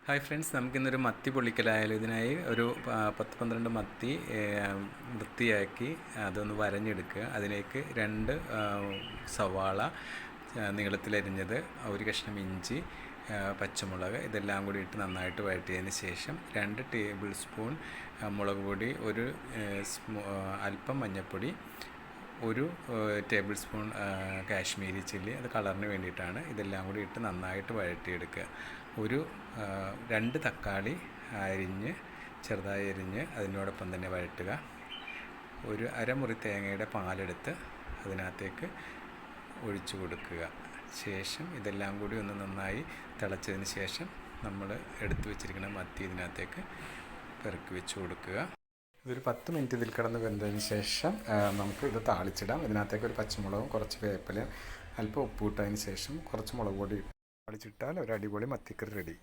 Hi friends, നമുക്കിന്നൊരു മത്തി പൊള്ളിക്കലായാലും. ഇതിനായി ഒരു 10-12 മത്തി വൃത്തിയാക്കി അതൊന്ന് വരഞ്ഞെടുക്കുക. അതിലേക്ക് 2 സവാള നീളത്തിലരിഞ്ഞത്, ഒരു കഷ്ണം ഇഞ്ചി, പച്ചമുളക് ഇതെല്ലാം കൂടി ഇട്ട് നന്നായിട്ട് വഴറ്റിയതിന് ശേഷം 2 ടേബിൾ സ്പൂൺ മുളക് പൊടി, അല്പം മഞ്ഞൾപ്പൊടി, 1 ടേബിൾ സ്പൂൺ കാശ്മീരി ചില്ലി, അത് കളറിന് വേണ്ടിയിട്ടാണ്. ഇതെല്ലാം കൂടി ഇട്ട് നന്നായിട്ട് വഴറ്റിയെടുക്കുക. 2 തക്കാളി ചെറുതായി അരിഞ്ഞ് അതിനോടൊപ്പം തന്നെ വഴറ്റുക. ഒരു അരമുറി തേങ്ങയുടെ പാലെടുത്ത് അതിനകത്തേക്ക് ഒഴിച്ചു കൊടുക്കുക. ശേഷം ഇതെല്ലാം കൂടി ഒന്ന് നന്നായി തിളച്ചതിന് ശേഷം നമ്മൾ എടുത്തു വെച്ചിരിക്കുന്ന മത്തി ഇതിനകത്തേക്ക് പെറുക്കി വെച്ച് കൊടുക്കുക. ഇതൊരു 10 മിനിറ്റ് ഇതിൽ കിടന്ന് വെന്തതിന് ശേഷം നമുക്ക് ഇത് താളിച്ചിടാം. ഇതിനകത്തേക്ക് ഒരു പച്ചമുളകും കുറച്ച് വേപ്പിലയും അല്പം ഉപ്പ് ഇട്ടതിന് ശേഷം കുറച്ച് മുളക് പൊടി താളിച്ചിട്ടാൽ ഒരു അടിപൊളി മത്തിക്കറി റെഡി.